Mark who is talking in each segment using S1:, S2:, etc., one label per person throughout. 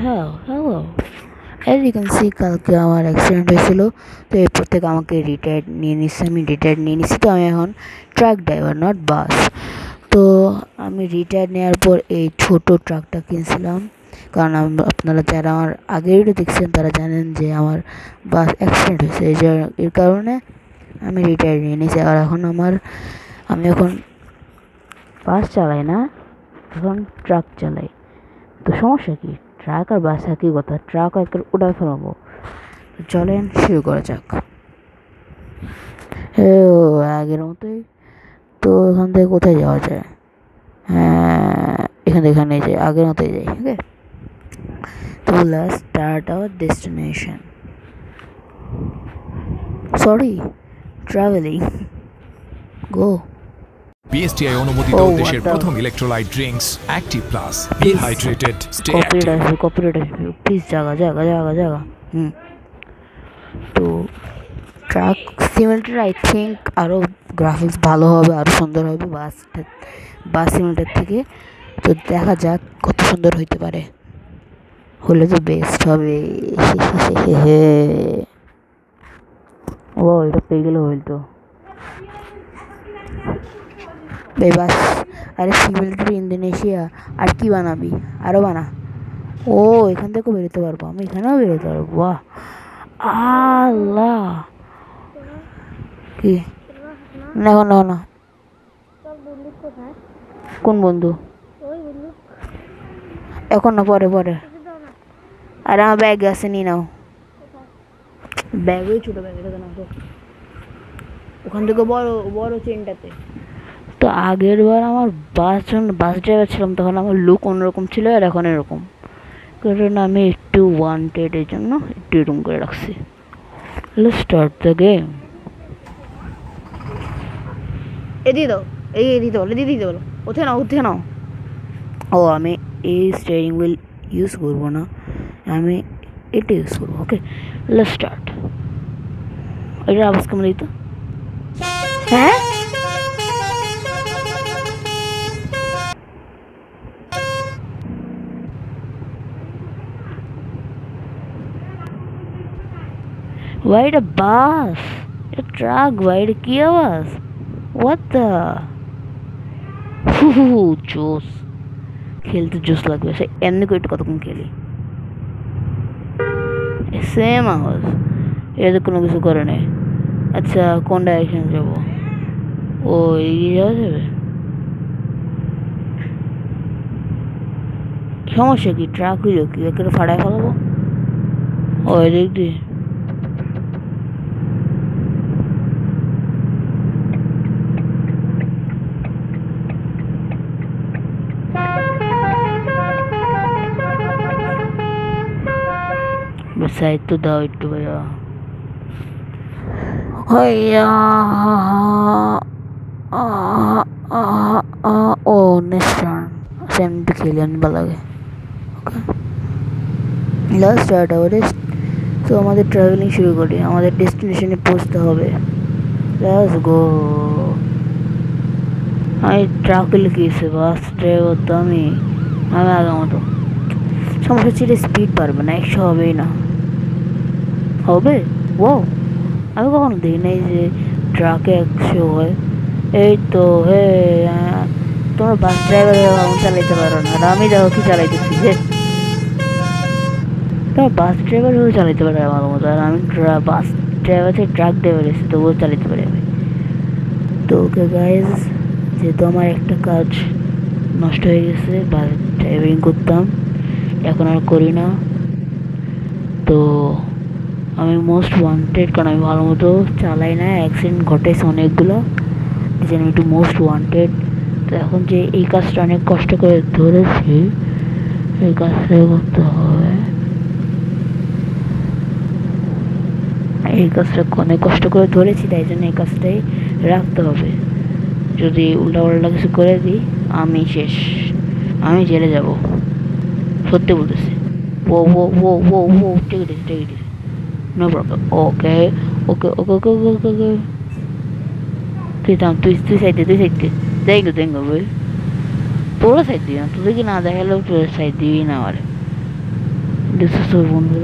S1: হ্যাঁ, hello. As you can see কালকে আমার অ্যাক্সিডেন্ট হয়েছিল। তো এরপর থেকে আমাকে রিটায়ার্ড নিয়ে নিচ্ছে, আমি রিটায়ার্ড নিয়ে নিচ্ছি। তো আমি এখন ট্রাক ড্রাইভার, নট বাস। তো আমি রিটায়ার্ড নেওয়ার পর এই ছোট ট্রাকটা কিনছিলাম, কারণ আপনারা যারা আমার আগের ভিডিও দেখছেন তারা জানেন যে আমার বাস অ্যাক্সিডেন্ট হয়েছে। এর কারণে আমি রিটায়ার্ড নিয়ে নিয়েছি। আর আমি এখন বাস চালাই না, এখন ট্রাক চালাই। তো সমস্যা কি? ট্রাক আর বাস একই কথা, ট্রাক একবার উড়ায় ফেলাবো। তো চলেন শুরু করা যাক। আগের মতোই। তো এখান থেকে কোথায় যাওয়া যায়? হ্যাঁ, এখানে যাই, আগের মতোই যাই। ওকে, তো let's start our destination. Sorry, travelling. Go.
S2: BSTI অনুমোদিত দেশের প্রথম electrolyte drinks active plus, be hydrated, stay active.
S1: Copyright আসবে প্লিজ। জায়গা। তো ট্রাক সিমেন্টের আই থিঙ্ক আরও গ্রাফিক্স ভালো হবে, আরও সুন্দর হবে বাস সিমেন্টের থেকে। তো দেখা যাক কত সুন্দর হইতে পারে, হলে তো বেস্ট হবে। ও, এটা পেয়ে গেলে হইতো বাস। আরে সিমেন্টের ইন্দোনেশিয়া, আর কি বানাবি? আরও বানা। ও, এখান থেকেও বেরোতে পারবো, আমি এখানেও বেরোতে পারবো। বাহ, আল্লাহ। কি? না। কোন বন্ধু? এখন না, পরে। আর আমার ব্যাগ আছে, নিয়ে নাও। ব্যাগ, ওই ছোটো ব্যাগ, এটা নাও তো। ওখান থেকে বড় চেনটাতে। তো আগের বার আমার বাস ড্রাইভার ছিলাম, তখন আমার লুক অন্যরকম ছিল, আর এখন এরকম। কারণ আমি একটু ওয়ান্টেড, এর জন্য একটু এরকম করে রাখছি। Let's start the game. দিয়ে বলো ওঠে নাও। ও, আমি এই স্টিয়ারিং হুইল ইউজ করবো না, আমি এটা ইউজ করবো। ওকে, লেটস স্টার্ট। এটার আওয়াজ কেমন দিত? হ্যাঁ, why a bus? A truck, why কি আওয়াজ? What the? জোস, খেলতে জোস লাগবে। সে এমনি করে একটু কতক্ষণ খেলি, সেম আওয়াজ, এটা কোনো কিছু করে নেই। আচ্ছা, কোন ডাইরেকশন যাবো? ও, এগিয়ে যাওয়া যাবে। সমস্যা কি? ট্রাক হইল কি, একে ফাড়ায় ফেলাবো? ও, এদিক দিয়ে। সাইড তো দাও একটু ভাইয়া। ও, নেক্সট টার্ন সেমটি খেলি আমি, ভালো লাগে। Last start our. তো আমাদের ট্রাভেলিং শুরু করি, আমাদের ডেস্টিনেশনে পৌঁছতে হবে। Let's go. আমি ট্রাক লিখিয়েছি, বাস ড্রাইভার তো আমি আগের মতো। সমস্যা ছিল স্পিড পারবে না, 100 হবেই না। হবে? ও, আমি কখনো দেখি নাই যে ট্রাকে 100 হয়। এই তো, তোমরা বাস ড্রাইভার হয়ে চালাইতে পারো না, আর আমি দেখো কি চালাইতেছি। তোমার বাস ড্রাইভার হয়েও চালাইতে পারে আমার মতো, আর আমি বাস ড্রাইভার থেকে ট্রাক ড্রাইভার এসে তবুও চালাইতে পারি আমি। তো ওকে গাইজ, যেহেতু আমার একটা কাজ নষ্ট হয়ে গেছে, বাস ড্রাইভিং করতাম, এখন আর করি না। তো আমি মোস্ট ওয়ান্টেড, কারণ আমি ভালো মতো চালাই না, অ্যাক্সিডেন্ট ঘটেছে অনেকগুলো, যে আমি একটু মোস্ট ওয়ান্টেড। তো এখন যে এই কাজটা অনেক কষ্ট করে ধরেছি, এই কাজটাই করতে হবে। এই কাজটা অনেক কষ্ট করে ধরেছি, তাই জন্য এই কাজটাই রাখতে হবে। যদি উল্টাপাল্টা কিছু করে দিই, আমি শেষ, আমি জেলে যাব, সত্যি বলতেছি। ও, ঠিক আছে, নো প্রবলেম। ওকে। তুই সাইড দেখো ভাই, তোরা সাইড দিবি না, তোদেরকে না দেখালেও তোর সাইড দিবি না। আমার দেখছো বন্ধু,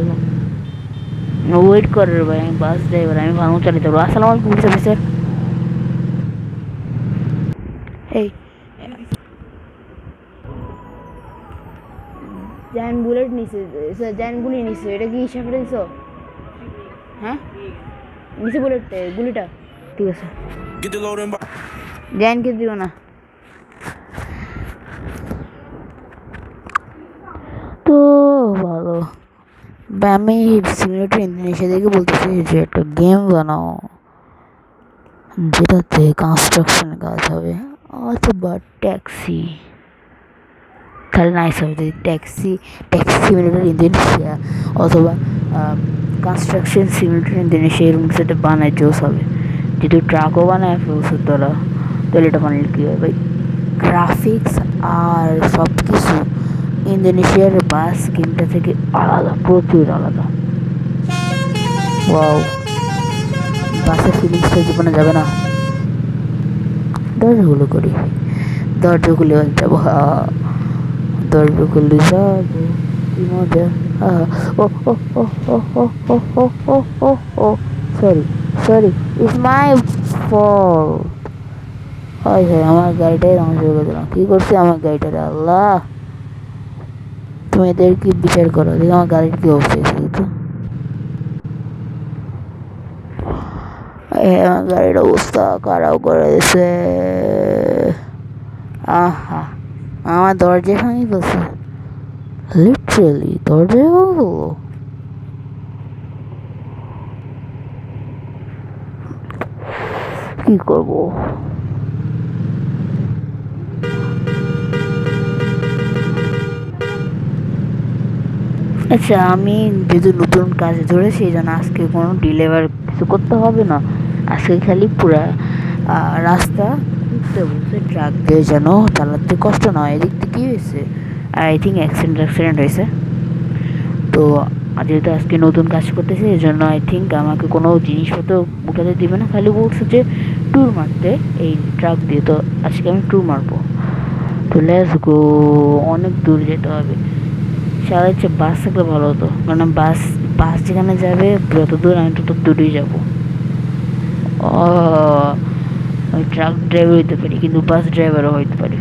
S1: ওয়েট করে রে ভাই, আমি বাস ড্রাইভার, আমি ভালো চালিয়ে দেবো। আসসালামু আলাইকুম পুলিশ অফিসার। এই জায়ান বুলেট নিছে, জায়ান গুলি নিছে, এটা কি হিসাব দিছ? হ্যাঁ নিচে বুলেট, গুলিটা ঠিক আছে, জায়ানকে দিও না। তো ভালো, আমি সিমিউলেটর ইন্দোনেশিয়া থেকে বলতেছি যে একটা গেম বানাও যেটাতে কনস্ট্রাকশনের কাজ হবে, অথবা ট্যাক্সি, তাহলে নাইস হবে। যদি ট্যাক্সি সিমিউলেটর ইন্দোনেশিয়া অথবা কনস্ট্রাকশন সিমিউলেটর ইন্দোনেশিয়া এরকম কিছু একটা বানায় জোস হবে। যদি ট্রাকও বানায় ফেলছে তোরা, তাহলে এটা বানালে কী হবে ভাই, গ্রাফিক্স আর সব কিছু ইন্দোনেশিয়ার বাস গেমটা থেকে আলাদা, প্রচুর আলাদা। ওয়াও, বাসের ফিলিংসটা জীবনে যাবে না। দরজাগুলো করি, দরজা খুলে যাবো, দরজা খুলে যাবো, কি মজা। ও ও ও ও ও ও ও ও ও ও sorry sorry, it's my fault. হয় হয়, আমার গাড়িটাই ধ্বংস করে দিলাম। কী করছি আমার গাড়িটারে, আল্লাহ তুমি এদের কি বিচার করো, দেখি আমার গাড়ির কী অবস্থা হয়েছে। তো আমার গাড়ির অবস্থা খারাপ করে দিছে। আহা, আমার দরজা ভাঙি ফেলছে, লিটারেলি দরজা ভাঙলো। কি করবো? আচ্ছা, আমি যেহেতু নতুন কাজে ধরেছি এই জন্য আজকে কোনো ডেলিভার কিছু করতে হবে না। আজকে খালি পুরা রাস্তা ঘুরতে বলছে, ট্রাক দিয়ে যেন চালাতে কষ্ট না হয়। এদিক থেকে কী হয়েছে, আই থিঙ্ক অ্যাক্সিডেন্ট হয়েছে। তো যেহেতু আজকে নতুন কাজ করতেছে এই জন্য আই থিঙ্ক আমাকে কোনো জিনিসপত্র উঠাতে দিবে না, খালি বলছে যে ট্যুর মারতে এই ট্রাক দিয়ে। তো আজকে আমি ট্যুর মারবো। তো লেটস গো, অনেক দূর যেতে হবে। সারা হচ্ছে বাস থাকলে ভালো হতো, কারণ বাস যেখানে যাবে যত দূর আমি তত দূরেই যাবো। আমি ট্রাক ড্রাইভার হইতে পারি, কিন্তু বাস ড্রাইভারও হইতে পারি।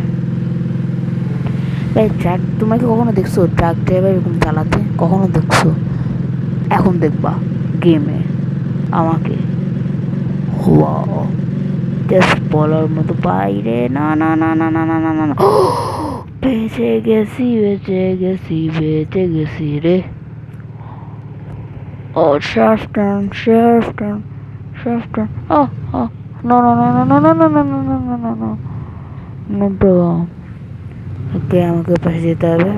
S1: ভাই ট্রাক, তোমাকে কখনো দেখছো ট্রাক ড্রাইভার এরকম চালাতে? কখনো দেখছো? এখন দেখবা গেমে আমাকে। ওয়াও, জাস্ট বলার মতো বাইরে। না না না না না না না না না, বেঁচে গেছি বেঁচে গেছি বেঁচে গেছি রে। ও sharp turn sharp turn sharp turn. ও ও no no no no no no no no no no no no no bro. Okay, আমাকে পাশে যেতে হবে।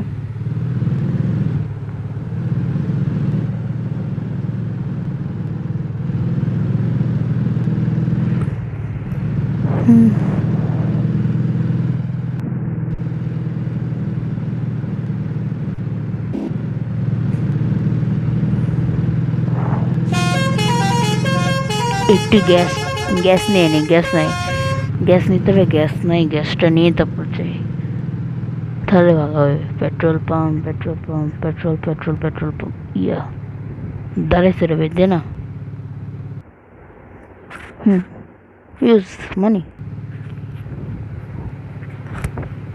S1: একটু গ্যাস নিয়ে নি, গ্যাস নাই, গ্যাস নিতে হবে, গ্যাস নাই, গ্যাসটা নিয়ে তারপর চাই, তাহলে ভালো হবে। Petrol pump petrol pump petrol petrol petrol pump, ইয়া দাঁড়াইছে রে ভাই, দে না। Use money.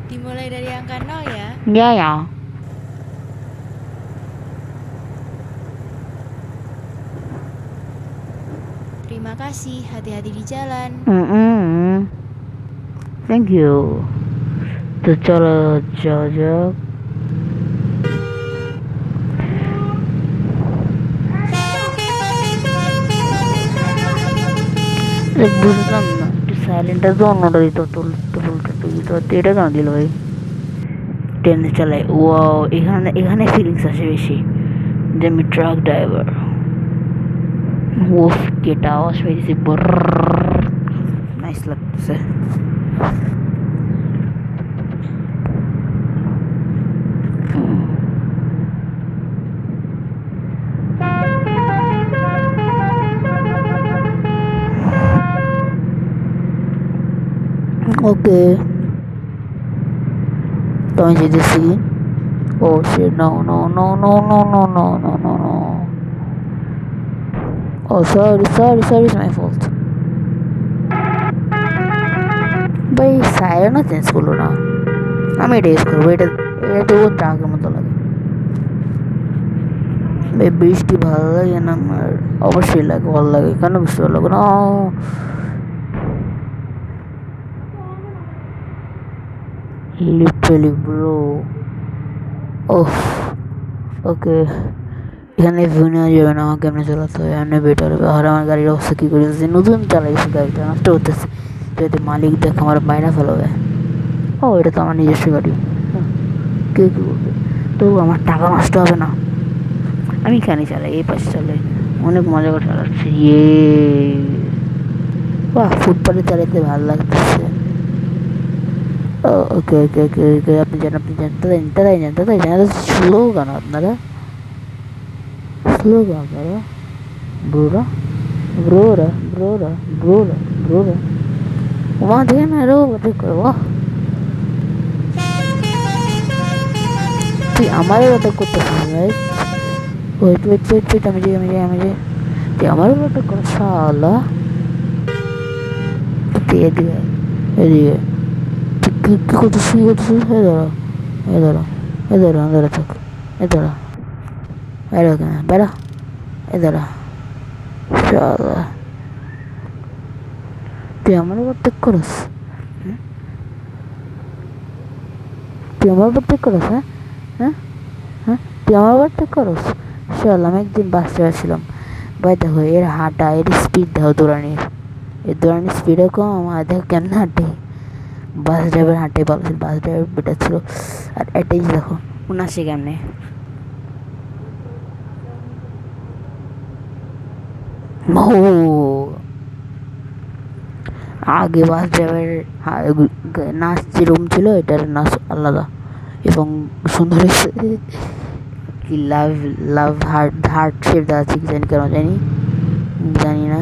S3: Dimulai dari angka 0 ya.
S1: Ya ya.
S3: Terima kasih, hati-hati di jalan.
S1: Thank you. তো চলো যাওয়া যাক। বুঝলাম না, একটু সাইলেন্টার তো অন্যটা দিত, তুলতে এটা কেন দিল ভাই? ট্রেনে চালাই, ও এখানে ফিলিংস আসে বেশি যে আমি ট্রাক ড্রাইভার। ওফ, কেটা আওয়াজ পাইতেছি, নাইস লাগতেছে। ওকে, তো আমি যেতেছি Oh shit, no, no, no, no, no, no, no, no, no, no. Oh, sorry, it's my fault. ভাই সাইরেনও চেঞ্জ করলো না, আমি এটা ইউজ করবো। এটা ট্রাকের মতো লাগে ভাই। বৃষ্টি ভালো লাগে না আমার, অবশ্যই লাগে, ভালো লাগে। কেন বৃষ্টি ভালো লাগে না? Literally bro. ওহ ওকে, এখানে ভিউ নেওয়া যাবে না, আমাকে এমনি চালাতে হবে, এমনি বেটার হবে। আর আমার গাড়ির অবস্থা কী করেছে, নতুন চালাইছি, গাড়িটা নষ্ট করতেছে, যদি মালিক দেখ আমার বাইরে ফেলবে। ও এটা তো আমার নিজস্ব গাড়ি, কে কী করবে? তবু আমার টাকা নষ্ট হবে না, আমি এখানে চালাই, এই পাশে চালাই, অনেক মজা করে চালাচ্ছি। বাহ, ফুটপাথে চালাতে ভালো লাগতেছে। ওকে ওকে ওকে ওকে, আপনি যান তারাই যান। স্লো গান আপনারা, স্লো গান আপনারা, ব্রোরা ব্রোরা ব্রোরা ব্রোরা ব্রোরা। ওমা দেখেন আরো ওটা করবো, তুই আমারও ওটা করতে পারবি। ওয়েট ওয়েট ওয়েট ওয়েট, আমি যাই তুই আমারও ওটা কর শালা। এদিকে এদিকে কি করতেছিস? দাঁড়া থাক, বেড়া কেন বেড়া, দাঁড়া শালা। তুই আমার ওভারটেক করস, হ্যাঁ হ্যাঁ হ্যাঁ, তুই আমার ওভারটেক করস শালা। আমি একদিন বাস চালাচ্ছিলাম ভাই, দেখো এর হাঁটা, এর স্পিড দেখো, দৌড়ানির স্পিডও কম, আর দেখো কেমন হাঁটে। বাস ড্রাইভার হাঁটে ভালো ছিল, বাস ড্রাইভার বেটার ছিল। আর এটাই দেখো উনাসে কেমনে, আগে বাস ড্রাইভারের নাচ যেরকম ছিল, এটার নাচ আলাদা এবং সুন্দর হয়েছে। কি লাভ হার্ট শেপ দেওয়া আছে, কি জানি কেন জানি না।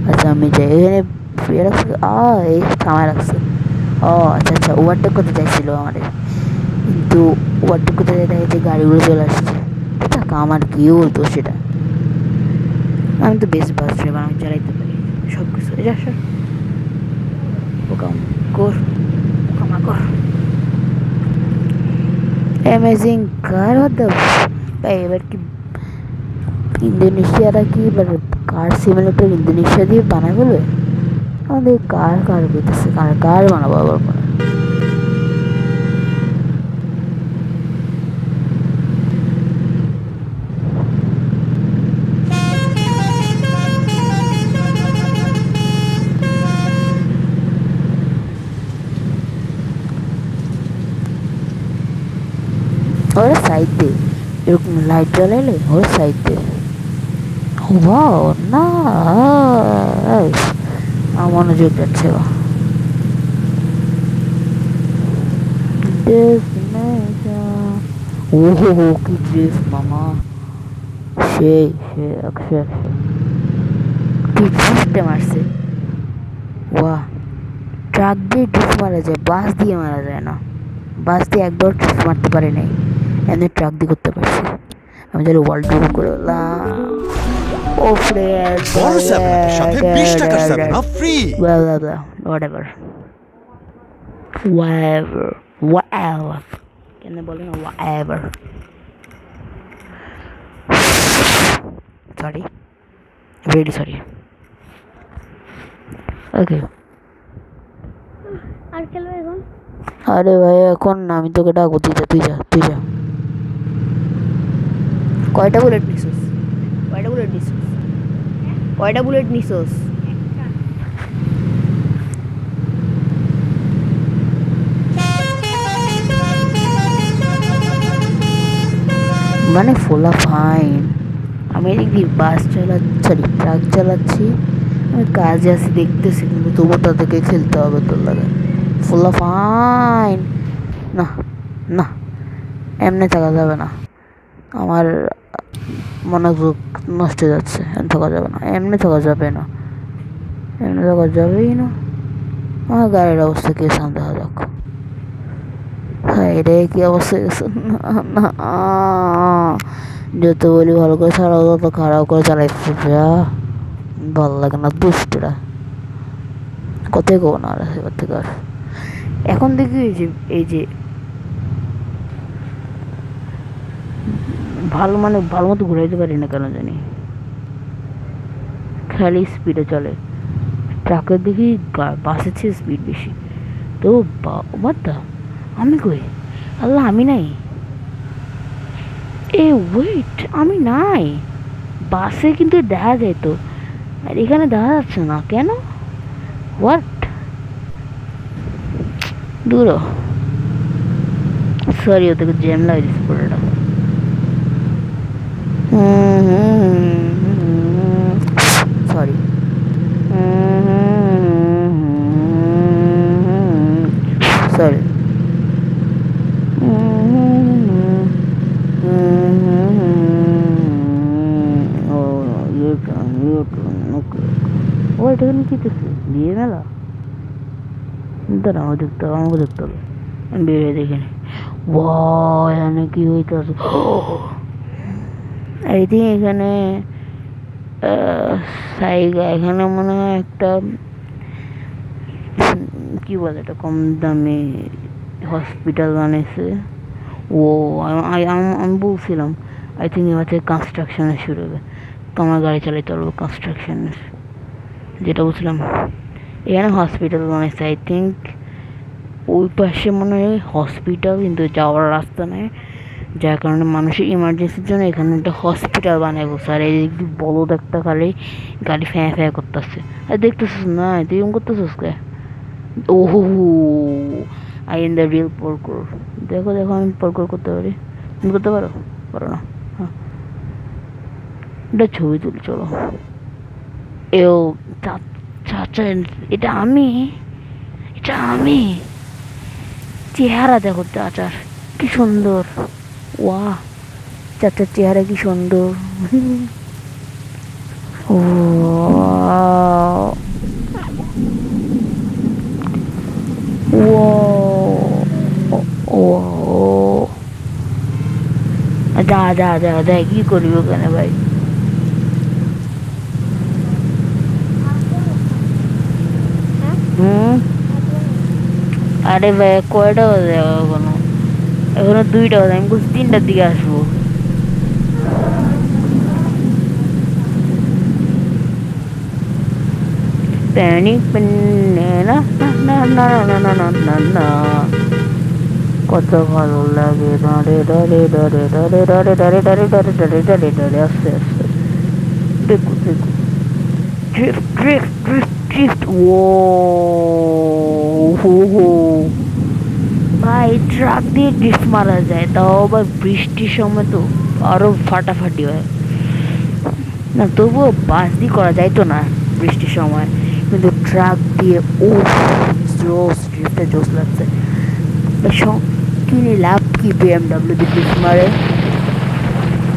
S1: আচ্ছা আমি যাই, এখানে শুয়ে রাখছে, এই থামায় রাখছে। ও আচ্ছা, ওভারটেক করতে চাইছিল আমাদের, কিন্তু ওভারটেক করতে চাইতে গাড়িগুলো চলে আসছে। টাকা আমার কি বলতো সেটা, আমি তো বেস্ট বাস ড্রাইভার, আমি চালাইতে পারি সব কিছু। অ্যামেজিং কার হতে ভাই। এবার কি ইন্দোনেশিয়ারা কি এবার কার সিমুলেটর ইন্দোনেশিয়া দিয়ে বানায় বলবে? আমাদের কার বলতেছে, কার বানাবো আবার পরে। ওরা সাইড দে, এরকম লাইট জ্বালাইলে ওরা সাইড দে। ওয়াও নাইস, আমার মনোযোগ যাচ্ছে। ওহো কি ড্রিফট মামা, সেই একশো কি ড্রিফটে মারছে। ওয়াহ, ট্রাক দিয়ে ড্রিফট মারা যায়, বাস দিয়ে মারা যায় না। বাস দিয়ে একবার ড্রিফট মারতে পারে নাই, এমনি ট্রাক দিয়ে করতে পারছি। আমি তাহলে ওয়ার্ল্ড ট্যুর করে ও ফ্রেন্ড whatever কেন বলে না whatever, sorry, really sorry. Okay,
S4: আর খেলবে এখন?
S1: আরে ভাই এখন না, আমি তোকে ডাকবো, তুই যা কয়টা বুলেট নিছোস? মানে ফোলা ফাইন। আমি এদিকে ট্রাক চালাচ্ছি, আমি কাজে আসি দেখতেছি, কিন্তু তবু তাদেরকে খেলতে হবে তোর লাগে। ফোলা ফাইন না এমনি থাকা যাবে না, আমার মনোযোগ নষ্ট হয়ে যাচ্ছে। থাকা যাবে না, এমনি থাকা যাবেই না। আমার গাড়ির অবস্থা কে সামনে দেখা যাক। হাই এটা কি অবস্থা গেছে না যত বলি ভালো করে চালাও তত খারাপ করে চালাইছে ভালো লাগে না দুষ্টরা কোথায় কো না এবার থেকে আর এখন দেখি এই যে ভালো মানে ভালো মতো ঘুরাইতে পারি না কেন জানি খালি স্পিডে চলে ট্রাকের দেখি বাসের চেয়ে স্পিড বেশি তো বাদ আমি কই আল্লাহ আমি নাই এ ওয়েট আমি নাই বাসে কিন্তু দেখা যায় তো আর এখানে দেখা যাচ্ছে না কেন হোয়াট দূর সরি ওদেরকে জ্যাম লাগে দিচ্ছে পুরোটা সরি সরি ও এটা কি দিয়ে মেলা দাঁড়া আমাকে দেখতে হবে আমি বের হয়ে দেখিনি এখানে কি হইতেছে আই থিঙ্ক এখানে সাইগা এখানে মনে হয় একটা কি বলে এটা কম দামে হসপিটাল বানিয়েছে আমি বলছিলাম আই থিঙ্ক এবার থেকে কনস্ট্রাকশনে শুরু হবে তো আমার গাড়ি চালাইতে পারবো কনস্ট্রাকশনের যেটা বলছিলাম এখানে হসপিটাল বানিয়েছে আই থিঙ্ক ওই পাশে মনে হয় হসপিটাল কিন্তু যাওয়ার রাস্তা নেই যার কারণে মানুষের ইমার্জেন্সির জন্য এখানে একটা হসপিটাল বানায় বলছে আর এই বলদ একটা খালি গাড়ি ফ্যাঁ করতেছে আর দেখতেছিস না তুই এরকম করতেছিস কে ওহো আই এন দ্য রিয়েল পার্কুর দেখো আমি পার্কুর করতে পারি তুমি করতে পারো না হ্যাঁ এটা ছবি তুলি চলো এও চাচা এটা আমি চেহারা দেখো চাচার কি সুন্দর চাচার চেহারা কি সুন্দর যা কি করবি ওখানে ভাই আরে ভাই কয়টা বাজে এখনো 2টা বাজে আমি বলছি 3টার দিকে আসবো কত ভালো লাগে আস্তে দেখো ড্রিফট ভাই ট্রাক দিয়ে ড্রিফট মারা যায় তাও আবার বৃষ্টির সময় তো আরো ফাটাফাটি হয় না তবুও বাস দিয়ে করা যাইতো না বৃষ্টির সময় কিন্তু ট্রাক দিয়ে ড্রিফটটা জোস লাগছে কিনে লাভ কি BMW দিয়ে ড্রিফট মারে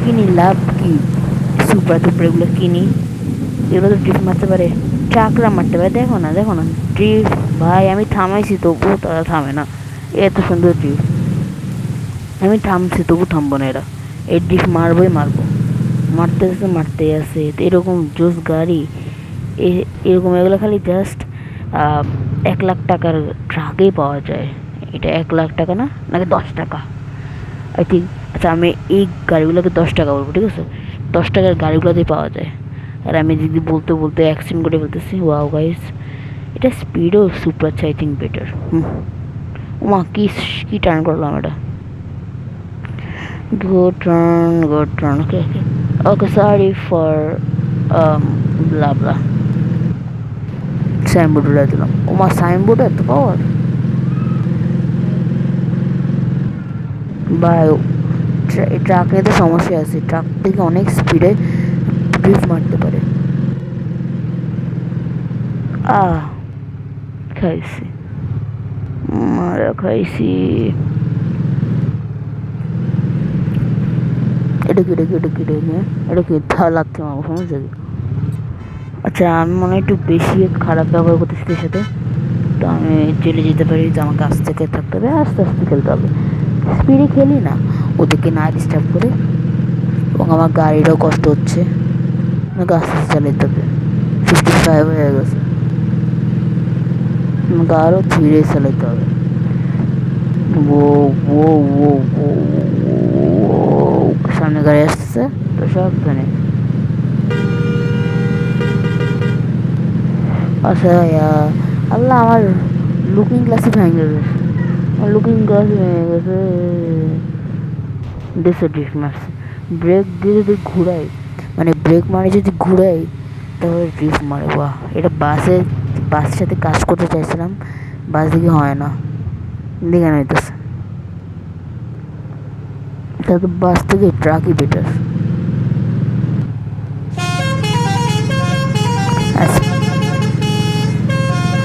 S1: কিনি লাভ কি সুপার এগুলো কিনি এগুলো তো ড্রিফট মারতে পারে ট্রাকরা মারতে পারে দেখো না ড্রিফট ভাই আমি থামাইছি তবুও তারা থামে না এত সুন্দর ড্রিফট আমি থামছি তবু থামবো না এরা এই ড্রিফট মারবো মারতেই আছে এরকম জোস গাড়ি এরকম এগুলো খালি জাস্ট 1 লাখ টাকার ট্রাকেই পাওয়া যায় এটা 1 লাখ টাকা নাকি 10 টাকা আই থিঙ্ক আচ্ছা আমি এই গাড়িগুলোকে 10 টাকা বলবো ঠিক আছে 10 টাকার গাড়িগুলোতেই পাওয়া যায় আর আমি যদি বলতে অ্যাক্সিডেন্ট করে বলতেছি ওয়াও গাইস এটা স্পিডও সুপার আছে আই থিঙ্ক বেটার ওমা কি টার্ন করলাম এটা good turn okay sorry for blah blah signboard উড়ে দিলাম ওমা সাইনবোর্ড এত পাওয়ার ভাই ট্রাক নিয়ে তো সমস্যা আছে ট্রাক থেকে অনেক স্পিডে ড্রিফট মারতে পারে খাইছি এটা কি লাগছে আমার সমস্যা কি আচ্ছা আমি মনে হয় একটু বেশি খারাপ ব্যবহার করতেছি এর সাথে তো আমি চলে যেতে পারি যে আমার কাছ থেকে থাকতে হবে আস্তে খেলতে হবে স্পিডে খেলি না, ওদেরকে না ডিস্টার্ব করে। এবং আমার গাড়িরও কষ্ট হচ্ছে, আমাকে আস্তে আস্তে চালাতে হবে। 55 হয়ে গেছে, আমাকে আরও ধীরে চালাতে হবে। ও ও ও ও সামনে গাড়ি আসতেছে, তো সাবধানে। আচ্ছা আল্লাহ, আমার লুকিং গ্লাসই ভেঙে গেছে, আমার লুকিং গ্লাস ভেঙে গেছে। ডিস মারছে। ব্রেক দিয়ে যদি ঘুরাই, মানে ব্রেক মানে যদি ঘুরাই তাহলে ড্রিফট মারে। বাহ, এটা বাসের সাথে কাজ করতে চাইছিলাম, বাস দিকে হয় না, দেখে নিতেছে। তাহলে বাস থেকে ট্রাকই বেটার।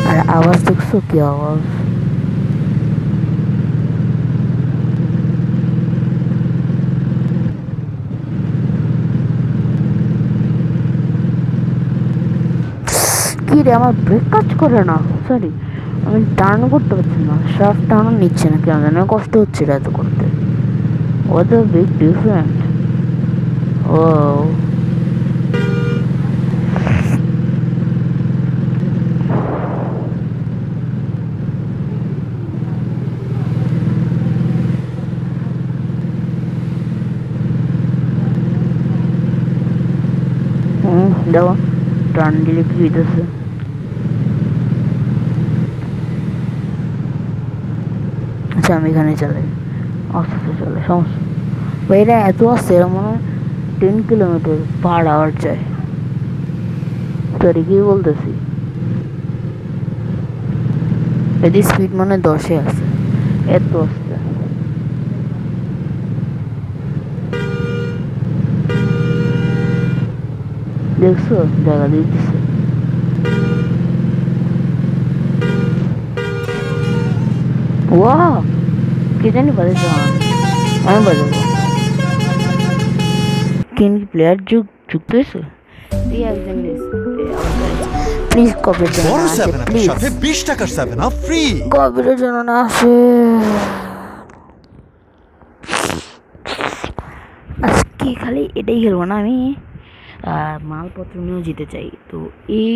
S1: আর আওয়াজ দেখছো কি আওয়াজ? কি রে, আমার ব্রেক কাজ করে না, সরি, আমি টার্নও করতে পারছি না, শাফট টার্নও নিচ্ছে না, কেন জানি কষ্ট হচ্ছে এটা এত করতে। What a big difference. Oh. দেখো টার্ন দিলে কি হইতেছে। আচ্ছা আমি এখানে চালাই, আস্তে আস্তে চলে, সমস্যা। এটা এত আসছে, এরা মনে হয় 10 কিলোমিটার পার আওয়ার যায়। সরি, কি বলতেছি, এদের স্পিড মানে 10-এ আছে, এত আসছে। দেখছো, জায়গা দিতেছে। ওয়াও, কে জানি বাজাচ্ছে, আমি বাজাবো। কি প্লেয়ার যুক্ত হয়েছে? প্লিজ কপির জন্য না আসে, প্লিজ
S4: সাথে 20 টাকার 7 আপ ফ্রি।
S1: কপির জন্য না আসে। আজকে খালি এটাই খেলবো না আমি, মালপত্র নিয়েও যেতে চাই। তো এই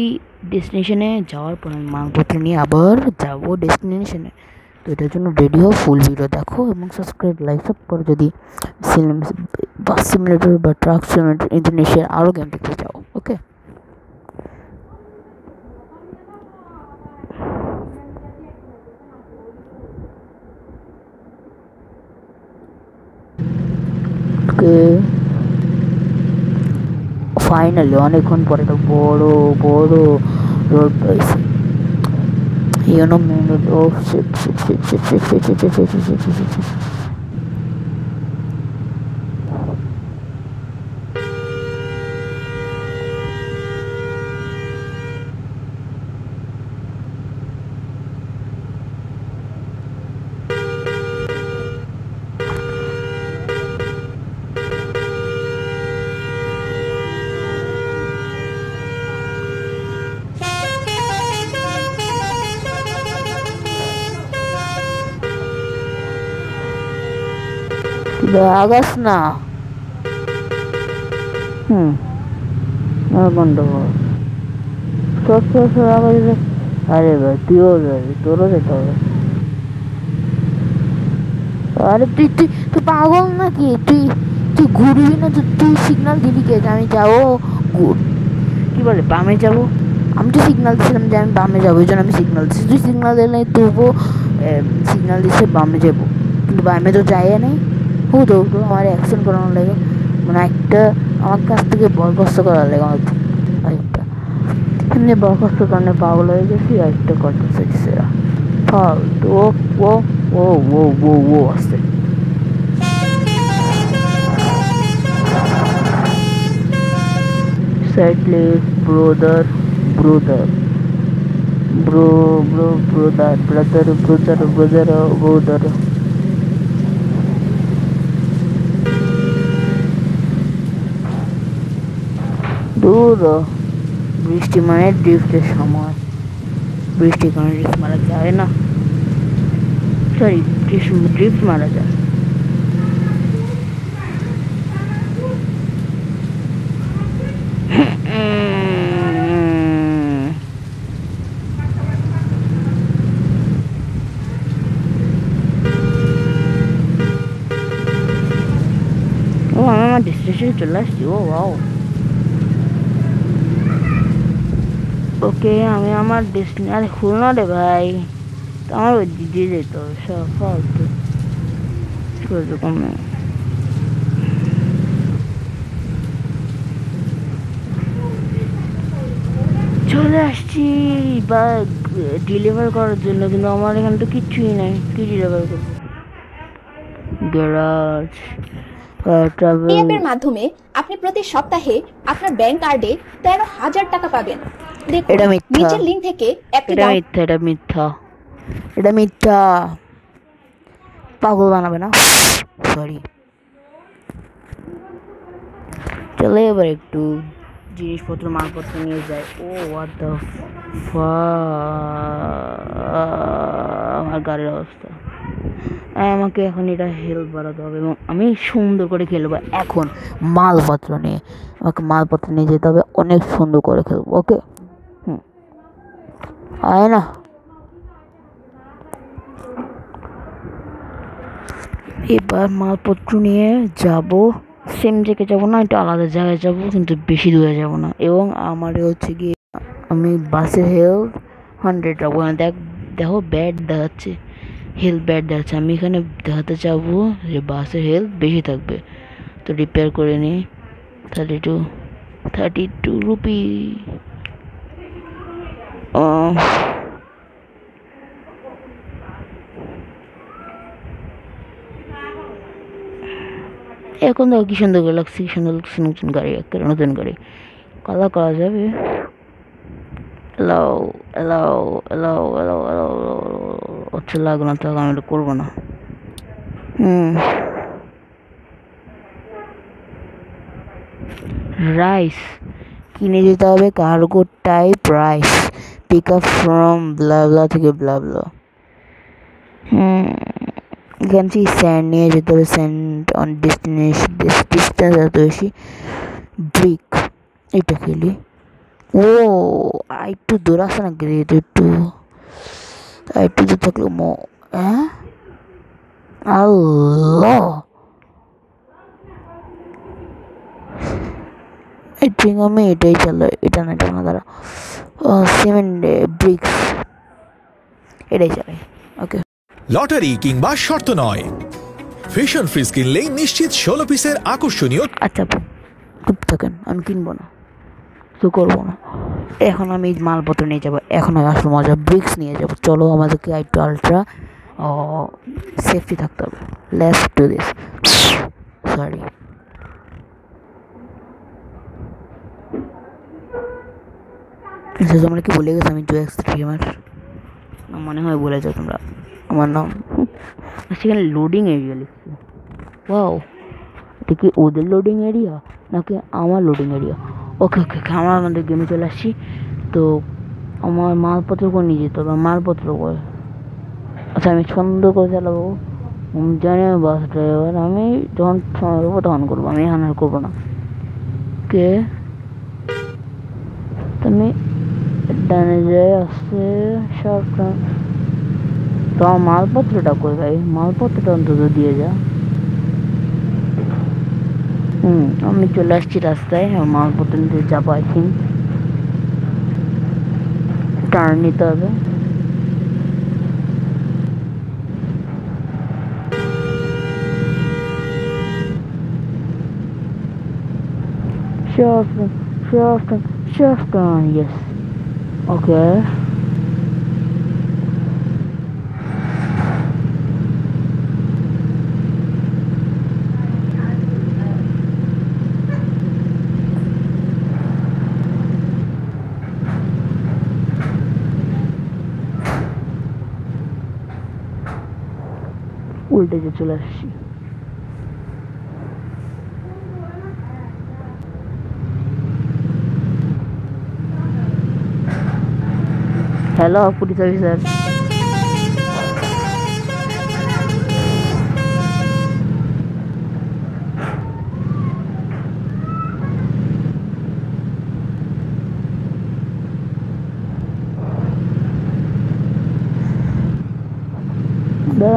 S1: ডেস্টিনেশনে যাওয়ার পর আমি মালপত্র নিয়ে আবার যাবো ডেস্টিনেশনে। তো এটার জন্য রেডি হও, ফুল ভিডিও দেখো এবং সাবস্ক্রাইব লাইক সব করে যদি বাস সিমুলেটর বা ট্রাক সিমুলেটর ইন্দোনেশিয়ার আরও গেম দেখতে চাও। ওকে, ফাইনালি অনেকক্ষণ পরে একটা বড় বড় রোড পাইছি। You know main road. ও shit shit shit shit shit shit shit shit shit shit shit shit. আগাস না, গন্ডগোল আগে। আরে ভাই তুইও যাবি, তোরও যেতে হবে। আরে তুই তুই তুই পাগল নাকি? তুই তুই ঘুরবি না? তুই সিগন্যাল দিবি কে যে আমি যাবো, কি বলে বামে যাবো? আমি তো সিগন্যাল দিচ্ছিলাম যে আমি বামে যাবো, ওই জন্য আমি সিগন্যাল দিচ্ছি। তুই সিগন্যাল দিলে তবুও সিগন্যাল দিচ্ছে বামে যাবো, কিন্তু বামে তো যাই নেই। তো আমার অ্যাকশন করানো লাগে, মানে একটা আমার কাছ থেকে বরখাস্ত করা লাগে আরেকটা। এমনি বরখাস্ত কারণে পাগল হয়ে গেছি, আরেকটা করতে চাইছে এরা ফালতু। ও ও ও ও ও ও আসছে। Side left, brother, brother, brother, brother. দূর, বৃষ্টি মানে ড্রিফটের সময়, বৃষ্টির কারণে ড্রিফট মারা যায় না, সরি ড্রিফট মারা যায়। আমার ডেস্টিনেশনে চলে আসছি। ও ওয়াও, ওকে আমি আমার ডেস্টিনি, আরে হল না রে ভাই, তো আমার ওই দিদি যেত সব ফালতু কমে। চলে আসছি বা ডেলিভার করার জন্য, কিন্তু আমার এখানে তো কিচ্ছুই নাই, কি ডেলিভার করবো? গ্যারাজ
S5: এই
S1: ট্রাভেল।
S5: অ্যাপের মাধ্যমে আপনি প্রতি সপ্তাহে আপনার ব্যাংক কার্ডে 13,000 টাকা পাবেন। দেখুন
S1: এটা মিথ্যা,
S5: নিচের লিংক থেকে অ্যাপটি
S1: এটা মিথ্যা, এটা মিথ্যা, এটা মিথ্যা, পাগল বানাবে না, সরি। চলে এবার একটু জিনিসপত্র মালপত্র নিয়ে যায়। ও হোয়াট দ্য আমার গাড়ির অবস্থা। আমাকে এখন এটা হেল্প বাড়াতে হবে এবং আমি সুন্দর করে খেলবো এখন মালপত্র নিয়ে। আমাকে মালপত্র নিয়ে যেতে হবে, অনেক সুন্দর করে খেলবো। ওকে, আয় না। এবার মালপত্র নিয়ে যাব, সেম জায়গায় যাবো না, একটু আলাদা জায়গায় যাব, কিন্তু বেশি দূরে যাব না। এবং আমার হচ্ছে গিয়ে আমি বাসের হেল্প 100 রাখবো। দেখো ব্যাড দেখাচ্ছে, হেল্প ব্যাড দেখাচ্ছে। আমি এখানে দেখাতে চাবো যে বাসের হেল্প বেশি থাকবে, তো রিপেয়ার করে নিই। 32 রুপি। এখন দেখো কি সুন্দর করে লাগছে, কি সুন্দর লাগছে নতুন গাড়ি, একেবারে নতুন গাড়ি। কালার করা যাবে। Allow allow allow allow allow আচ্ছা লাগবে না, তাহলে আমি এটা করবো না। রাইস কিনে যেতে হবে, cargo type rice, pick up from blabla থেকে ব্লাবলা। এখান থেকে স্যান্ড নিয়ে যেতে হবে, স্যান্ড অন ডেস্টিনেশন, ডিস্টেন্স এত বেশি। ব্রিক এটা খেলি। ও একটু দূর আসে না গেলে, একটু দূর থাকলে হ্যাঁ আল্লাহ, আই থিঙ্ক আমি এটাই চালাই, এটা না দাঁড়া, সিমেন্ট ব্রিক্স এটাই চালাই। ওকে,
S2: লটারি কিংবা শর্ত নয়, ফিশন ফ্রিজ কিনলেই নিশ্চিত 16 পিসের আকর্ষণীয়।
S1: আচ্ছা চুপ থাকেন, আমি কিনবো না, তো করবো না। এখন আমি মালপত্র নিয়ে যাবো, এখন আমি আসলে মজা ব্রিক্স নিয়ে যাবো। চলো আমাদেরকে একটু আলট্রা সেফটি থাকতে হবে। Let's do this. সরি, তোমরা কি বলে গেছো আমি জুয়েক্স গেমার? মনে হয় বলে যাও তোমরা আমার নাম। সেখানে লোডিং এরিয়া লিখছে। ওয়াও, এটা কি ওদের লোডিং এরিয়া নাকি আমার লোডিং এরিয়া? ওকে ওকে, আমরা আমাদের গেমে চলে আসছি। তো আমার মালপত্র করে নিয়ে যেতে হবে, মালপত্র করে। আচ্ছা আমি সুন্দর করে চালাবো, জানি আমি বাস ড্রাইভার, আমি যখন সময় করবো তখন করবো, আমি এখন আর করবো না। কে তুমি ডানে যায় আসছে সব, তো আমার মালপত্রটা কই ভাই? মালপত্রটা অন্তত দিয়ে যা। আমি চলে আসছি রাস্তায়, মালপত্র নিতে যাবো। আই থিঙ্ক টার্ন নিতে হবে। Sure, yes. Okay. উল্টে যে চলে আসছি। হ্যালো পুলিশ অফিসার,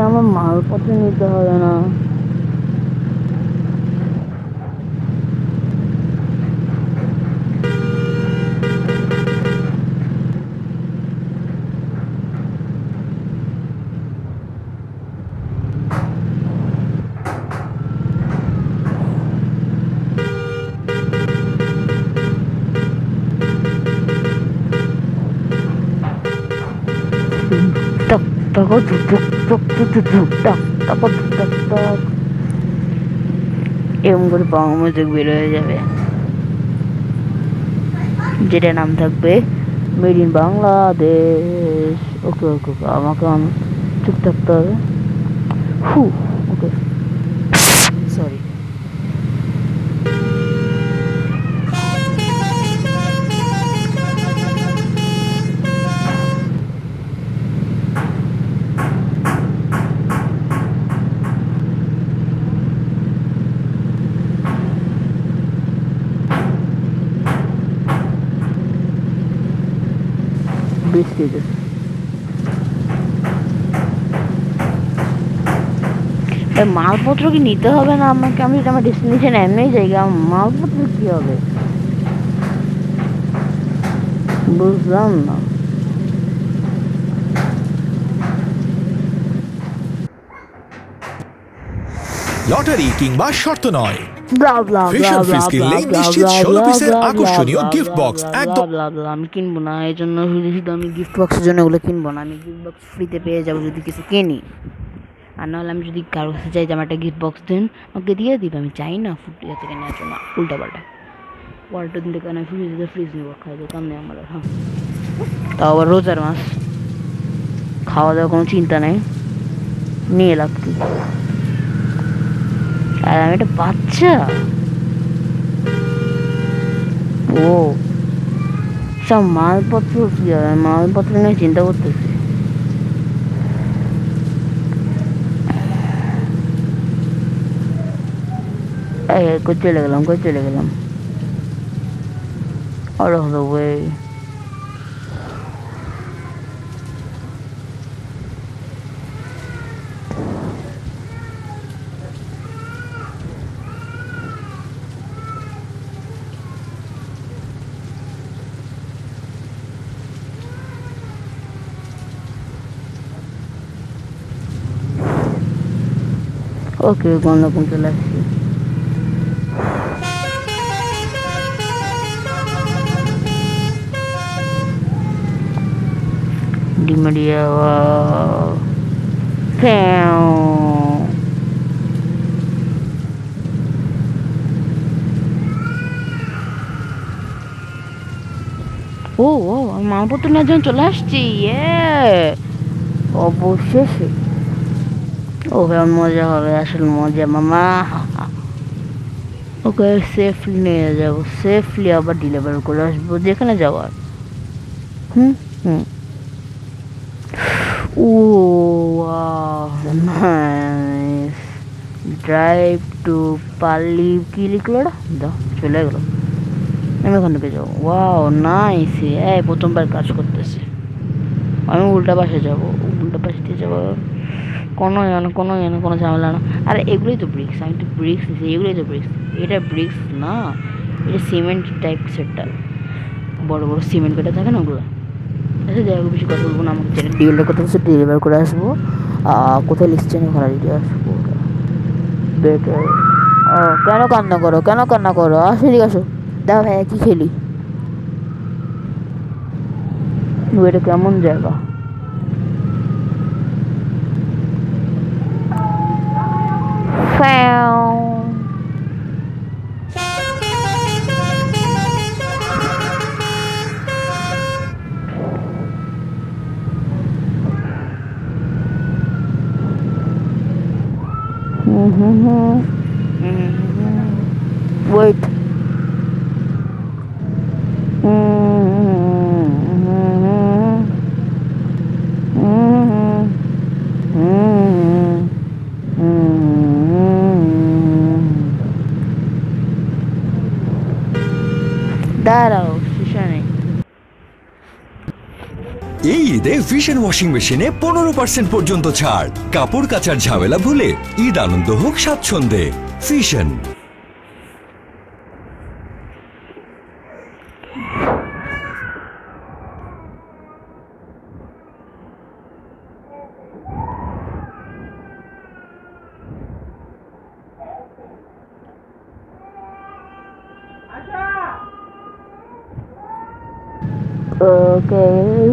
S1: আমার মালপত্র নিতে হবে না, তারপর ধুক ধুক ধুক ধুক ধুক ধুক টাক, তারপর ধুক টাক টাক এরকম করে পাওয়া মিউজিক বের হয়ে যাবে, যেটা নাম থাকবে মেড ইন বাংলাদেশ। ওকে ওকে ওকে, আমাকে চুপ থাকতে হবে। ওকে সরি। বৃষ্টি মালপত্র কি নিতে হবে না আমাকে? আমি আমার ডেস্টিনেশন এমনি জায়গা, মালপত্র কি হবে বুঝলাম না।
S2: লটারি কিংবা শর্ত নয়,
S1: ব্লা ব্লা ব্লা
S2: ফিশন
S1: ব্লা
S2: ফ্রিজ কিনলে
S1: ব্লা
S2: নিশ্চিত
S1: ব্লা
S2: 16
S1: ব্লা
S2: পিসের
S1: ব্লা
S2: আকর্ষণীয়
S1: ব্লা
S2: গিফট
S1: ব্লা
S2: বক্স
S1: ব্লা
S2: একদম।
S1: ব্লা ব্লা। আমি কিনবো না, এই জন্য শুধু আমি গিফট বক্সের জন্য ওগুলো কিনবো না। আমি গিফট বক্স ফ্রিতে পেয়ে যাবো যদি কিছু কিনি। আর নাহলে আমি যদি কারো কাছে চাই যে আমার একটা গিফট বক্স দিন, আমাকে দিয়ে দিবে। আমি চাই না ফুটিয়া থেকে নেওয়ার জন্য উল্টা পাল্টা ওয়াল্টো দিন থেকে আমি ফ্রিজ নেবো, খাই দোকান নেই আমার। হ্যাঁ, তাও আবার রোজার মাস, খাওয়া দাওয়া কোনো চিন্তা নেই, নিয়ে লাভ কি। আর আমি একটা বাচ্চা, ও সব মালপত্র কি হবে, মালপত্র নিয়ে চিন্তা করতেছি। কই চলে গেলাম out of the way. ওকে, কোন রকম চলে আসছি। ডিমারিয়া ও ও আমি মালপত্র নেওয়ার জন্য চলে আসছি। অবশেষে ও কেমন মজা হবে, আসল মজা মামা। ওকে সেফলি নিয়ে যাবো, সেফলি আবার ডেলিভার করে আসবো যেখানে যাওয়ার। হুম হুম ও নাইস। ড্রাইভ টু পার্লি, কি লিখলো ওটা? দাও, চলে গেলো। আমি ওখান থেকে যাবো। ওয়াও নাইস, প্রথমবার কাজ করতেছে। আমি উল্টা পাশে যাবো, উল্টা পাশে দিয়ে যাবো। কোনো ঝামেলা না। আর এগুলোই তো ব্রিক্স, আমি তো ব্রিক্স নিচ্ছি, এগুলোই তো ব্রিক্স। এটা ব্রিক্স না, এটা সিমেন্ট টাইপ সেটটা, বড় বড় সিমেন্ট কেটে থাকে না ওগুলো। আচ্ছা যাই হোক, বেশি কথা বলবো না। আমাকে যেটা ডেলিভার করতে হচ্ছে ডেলিভার করে আসবো। কোথায় লিখছে না ওখানে দিয়ে আসবো। বেটার। কেন কান্না করো আসো, এদিকে আসো। দাও ভাইয়া কি খেলি, এটা কেমন জায়গা? Wait. দাঁড়াও, স্টেশনে।
S6: এই ঈদে ভিশন ওয়াশিং মেশিনে 15% পর্যন্ত ছাড়। কাপড় কাচার ঝামেলা ভুলে ঈদ আনন্দ হোক স্বাচ্ছন্দ্যে। ভিশন।
S1: Okay.